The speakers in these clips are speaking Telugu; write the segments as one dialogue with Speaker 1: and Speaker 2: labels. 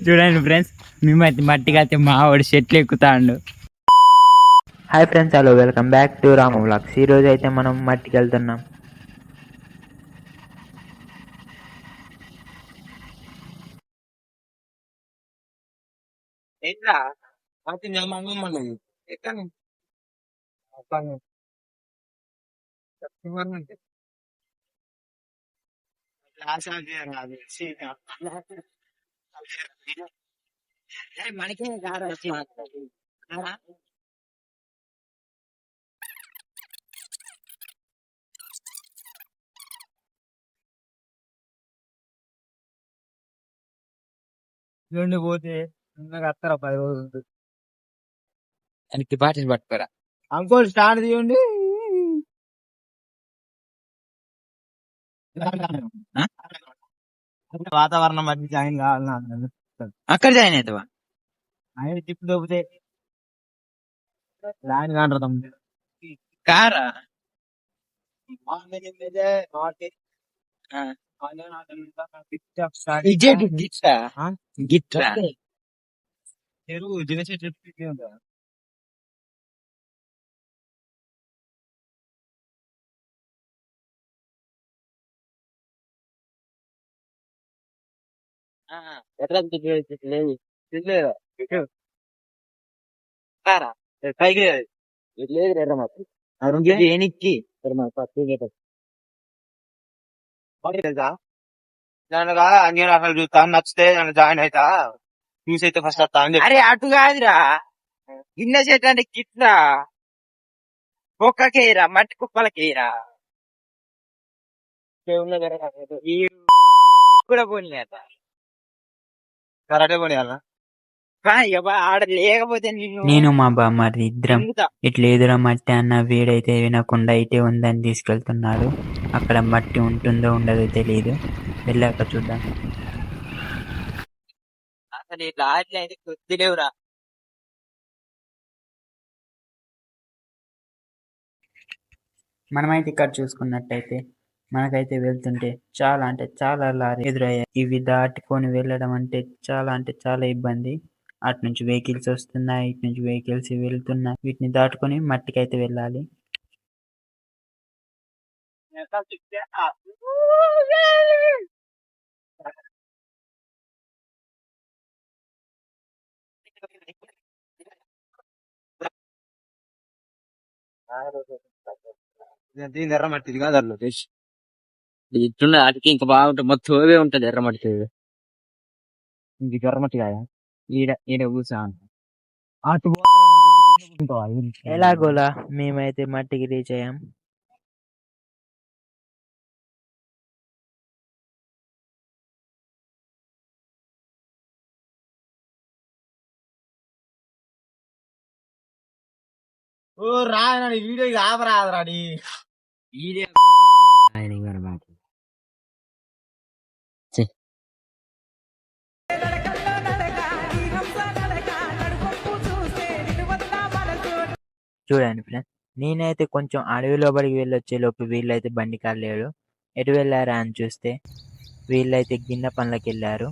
Speaker 1: చూడండి ఫ్రెండ్స్, మేమైతే మట్టికి అయితే మా వాడు చెట్లు ఎక్కుతాండు. Hi friends, hello, welcome back to Ramu vlogs. ఈరోజు అయితే మనం మట్టికి వెళ్తున్నాం.
Speaker 2: ఏంట్రా మట్టి మంగమ్మన్నది ఎక్కడ మనకే కాదు రెండు పోతే అత్తరా 10 రోజులు
Speaker 1: దానికి బాటిల్ పట్టుకోరా.
Speaker 2: అంకోల్ స్టాండ్ తీయండి. వాతావరణం బట్టి జాయిన్ కావాలన్నా
Speaker 1: అక్కడ జాయిన్ అవుతావా?
Speaker 2: ఆయన టిప్ దొబ్బితే జాయిన్ కాంటాం
Speaker 1: కారా గిట్రా
Speaker 2: చెరువు దినసే ట్రిప్ ఉందా ఎట్లా లేదు పైకి లేదు ఎర్ర మాకు
Speaker 1: దేనికి
Speaker 2: తెలుసా దానిగా అన్ని రకాలు చూస్తా నచ్చితే నన్ను జాయిన్ అవుతా చూసి అయితే ఫస్ట్ వస్తా అని
Speaker 1: అరే అటు కాదురా, గిన్నె చెట్టు అంటే గిట్రా కుక్కకేరా, మట్టి కుక్కలకేరా. ఈ కూడా పోనీలేత
Speaker 2: కరాటే పోనీయాలా
Speaker 1: ఆడ లేకపోతే నేను మా బామ్మారి ఇద్దరం ఇట్లా ఎదుర మట్టి అన్న వీడైతే వినకుండా ఇటే ఉందని తీసుకెళ్తున్నాడు. అక్కడ మట్టి ఉంటుందో ఉండదో తెలియదు, వెళ్ళాక చూద్దాం. అసలు ఇట్లా అయితే కొద్దిలేవురా. మనమైతే ఇక్కడ చూసుకున్నట్టయితే మనకైతే వెళ్తుంటే చాలా అంటే చాలా లారీ ఎదురయ్యాయి. ఇవి దాటుకొని వెళ్ళడం అంటే చాలా ఇబ్బంది. అటు నుంచి వెహికల్స్ వస్తున్నాయి, ఇటు నుంచి వెహికల్స్ వెళ్తున్నాయి. వీటిని దాటుకొని మట్టికైతే వెళ్ళాలి.
Speaker 2: దీని ఎర్ర మట్టిది కాదు అట్లా టేస్ట్
Speaker 1: ఇట్లున్న వాటికి ఇంకా బాగుంటుంది, మొత్తం అవే ఉంటది ఎర్రమట్టి.
Speaker 2: ఇంక ఎర్ర మట్టి కాదా
Speaker 1: ఈడ కూర్చో.
Speaker 2: అటు
Speaker 1: ఎలాగోలా మేమైతే మట్టికి రీచ్ అయ్యాం.
Speaker 2: ఓ రాని వీడియో ఆపరాదరాడి
Speaker 1: చూడండి ఫ్రెండ్స్, నేనైతే కొంచెం అడవి లోపలికి వెళ్ళొచ్చే లోపు వీళ్ళైతే బండి కాలేడు. ఎటు వెళ్ళారా అని చూస్తే వీళ్ళైతే గిన్నె పనులకు వెళ్ళారు.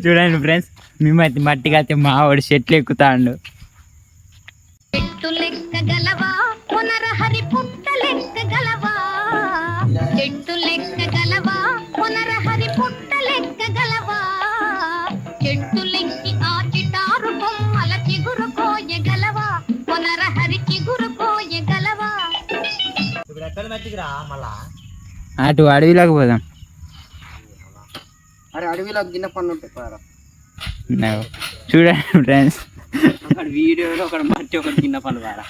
Speaker 1: చూడండి ఫ్రెండ్స్, మేమైతే మట్టికి అయితే మా వాడు చెట్లు ఎక్కుతాండు.
Speaker 3: చెట్టు లెక్కగలవా పునరహరి పుట్ట లెక్కగలవా చెట్టు లెక్కగలవా పునరహరి పుట్ట లెక్కగలవా చెట్టు లెక్కి ఆ చిటారు బొమ్మల చిగురు కోయగలవా పునరహరి చిగురు కోయగలవా.
Speaker 2: ఇప్పుడు ఎక్కడ మట్టికి రా మళ్ళా
Speaker 1: అటు అడవిలోకి పోదాం.
Speaker 2: అరే అడవిలో గిన్నె పనులు ఉంటాయి.
Speaker 1: చూడండి ఫ్రెండ్స్,
Speaker 2: అక్కడ వీడియోలో ఒకటి మట్టి ఒకటి గిన్నె పనులు వారా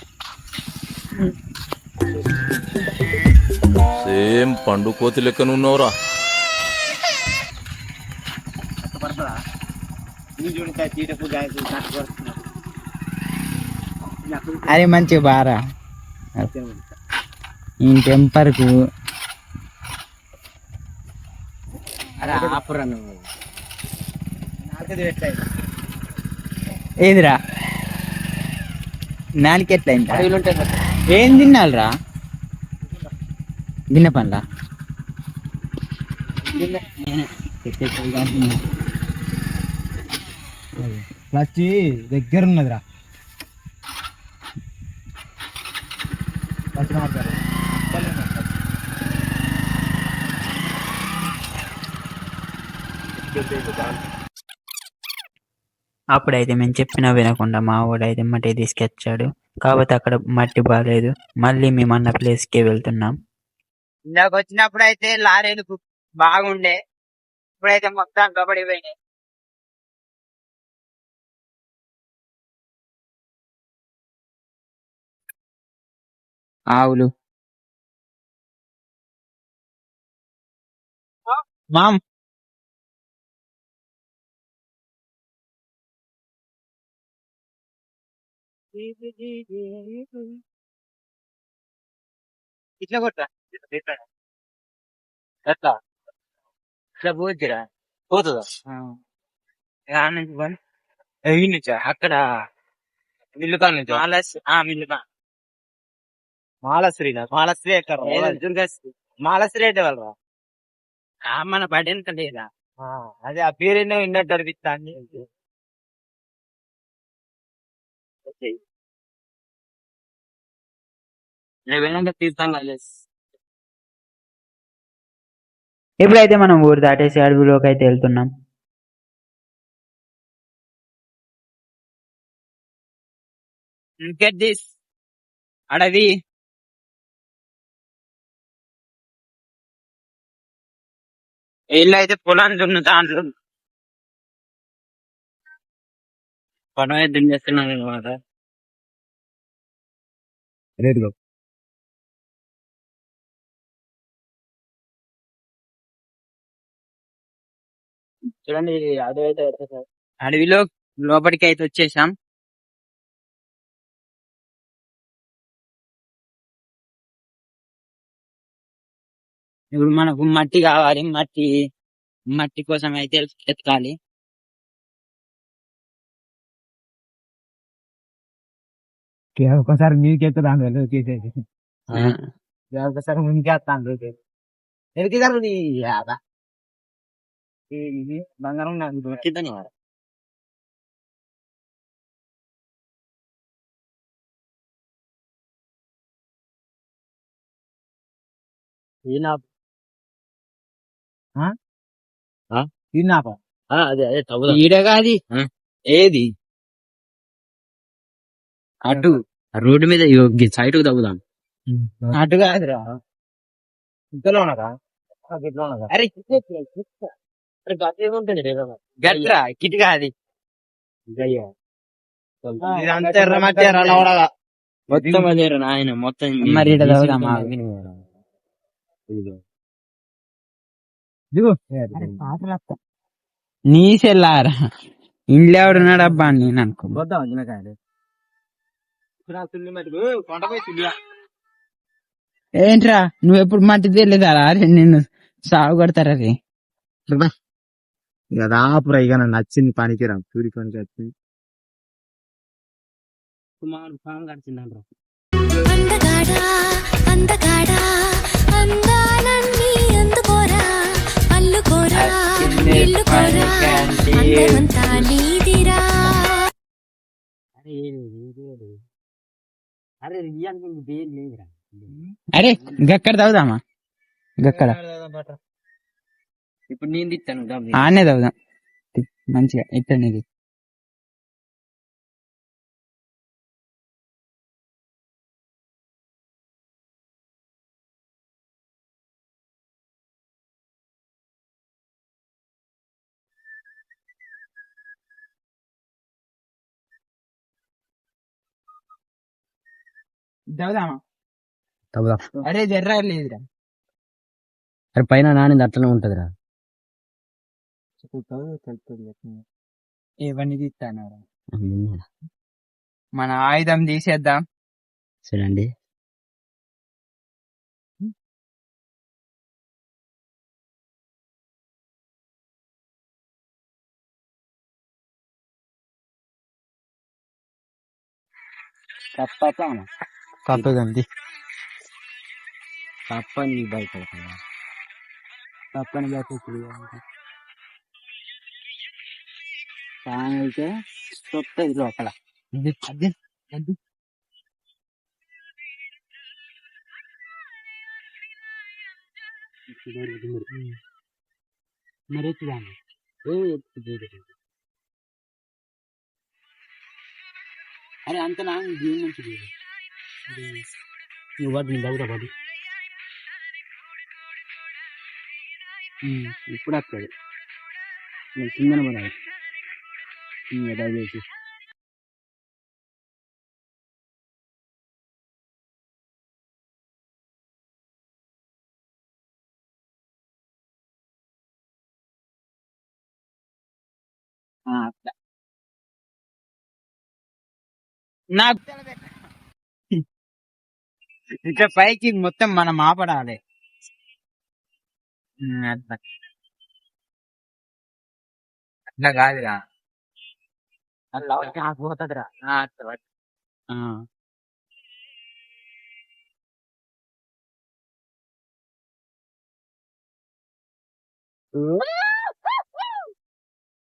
Speaker 4: సేమ్ పండు కోతి లెక్కన ఉన్నవరా.
Speaker 2: పడుతుందా నీ చూడండి తీటకు
Speaker 1: అరే మంచిగా బారా ఇంకెంపరకు.
Speaker 2: అరే ఆపురా నువ్వు
Speaker 1: ఏదిరా నాలుగు ఎట్లయిందా ఏం తినాలిరా గిన్నె పండ్లా
Speaker 2: వచ్చి దగ్గర ఉన్నదిరా
Speaker 1: అప్పుడైతే మేము చెప్పినా వినకుండా మా వాడైతే మట్టి తీసుకొచ్చాడు కాబట్టి అక్కడ మట్టి బాగాలేదు మళ్ళీ మేము అన్న ప్లేస్కే వెళ్తున్నాం.
Speaker 2: ఇందాక వచ్చినప్పుడు అయితే లారీలు బాగుండే, ఇప్పుడైతే మొత్తం కబడి పోయినాయి.
Speaker 1: ఆవులు మామ్
Speaker 2: ఇట్లా కొట్టా ఎట్లా ఇట్లా పోద్దిరా పోతుందా నుంచి పని ఈ నుంచా అక్కడ మిల్లుకా నుంచి మిల్లుకా మాలశ్రీనా మాలశ్రీ ఎక్కడ దుర్గశ్రీ మాలశ్రీ అయితే వాళ్ళరా మన బడి ఎంత లేదా అదే ఆ పేరు విన్నట్టు అనిపిస్తాంది. తీర్థం
Speaker 1: ఇప్పుడైతే మనం ఊరు దాటేసి అడవిలోకి అయితే వెళ్తున్నాం.
Speaker 2: గెట్ దిస్ అడవి ఇల్లు అయితే పొలాన్ని దున్నుతా అంటారు. పొలం అయితే దున్నేస్తున్నాను అనమాట. చూడండి అడవి అయితే అడవిలో లోపలికి అయితే వచ్చేసాం. ఇప్పుడు మనకు మట్టి కావాలి, మట్టి కోసం అయితే ఎతకాలి. ఒకసారి నీకెత్తాను ఒకసారి ముందుకేస్తాను ఎదిగిదారు బంగారం నాకు ఈడగాది ఏది అటు రోడ్డు మీద సైడ్ కు తగ్గుదాం. అటు కాదురా ఇంతలో ఉన్నదా అరే గట్రా కిట్ కాది మొత్తం అదేరా నాయన మొత్తం మరి నీ సెల్లారా ఇంట్లో ఎవడున్నాడు అబ్బా నేను అనుకో ఏంట్రా నువ్వు ఎప్పుడు మట్టి తెలియదారా నిన్ను సాగు కొడతారా రే దాపురా ఇక నన్ను నచ్చింది పనికిరా సూర్య పనికి వచ్చింది.
Speaker 3: అందగాడా అందగాడా అందాలన్నీ అందుకోరా అల్లుకోరా ఇల్లుకోరా అందమంతా నీదిరా.
Speaker 1: అరే గక్కడ తాగుదామా గక్కడ
Speaker 2: ఇప్పుడు నేను తిట్టాను
Speaker 1: ఆనే తాగుదాం మంచిగా ఇత్తనేది. తాగుదామా అరే జర్రా లేదురా
Speaker 2: అరే పైన నానింది అట్లనే ఉంటదిరా.
Speaker 1: ఇవన్నీ తీస్తాను మన ఆయుధం తీసేద్దాం
Speaker 2: చూడండి.
Speaker 1: కప్పగంది
Speaker 2: తప్పని బయట
Speaker 1: తప్పని అయితే వస్తుంది లోపల మరి అరే అంత నా దీని నుంచి నువ్వు వాడు నేను దగ్గర పడి ఇప్పుడు వస్తుంది నేను కిందన పడాలి దయచేసి
Speaker 2: నాకు ఇట్లా పైకి మొత్తం మనం ఆపడాలి అట్లా అట్లా కాదురా అట్లా పోతుందిరా అట్లా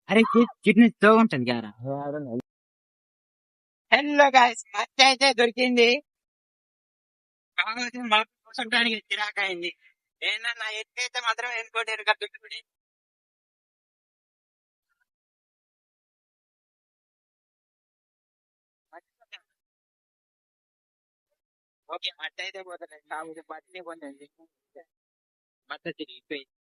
Speaker 2: అరే కిడ్నీ తో ఉంటుంది కదా హలో గాయస్ మచ్చ అయితే దొరికింది కాకపోతే మాకు కూర్చోడానికి చిరాకైంది ఏంటన్నా ఎత్తైతే మాత్రం ఎన్నుకోలేరు కట్టుకుని ఓకే మట్ట అయితే పోతుంది కాకపోతే బట్టనే పొందండి మట్ట తిరిగిపోయింది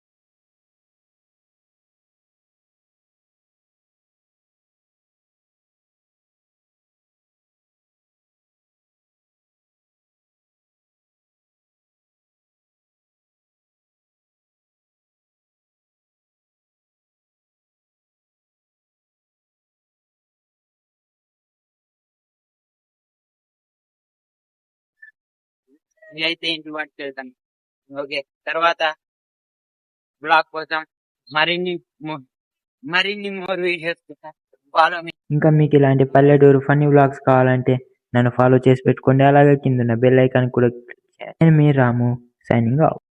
Speaker 2: అయితే ఇంటి వాటికి వెళ్తాను ఓకే తర్వాత బ్లాగ్ కోసం మరిన్ని మోర్ వీడియోస్ ఫాలో మీ.
Speaker 1: ఇంకా మీకు ఇలాంటి పల్లెటూరు ఫన్నీ వ్లాగ్స్ కావాలంటే నన్ను ఫాలో చేసి పెట్టుకోండి. అలాగే కింద ఉన్న బెల్ ఐకాన్ కూడా క్లిక్ చేయండి. నేను మీ రాము సైనింగ్ ఆఫ్.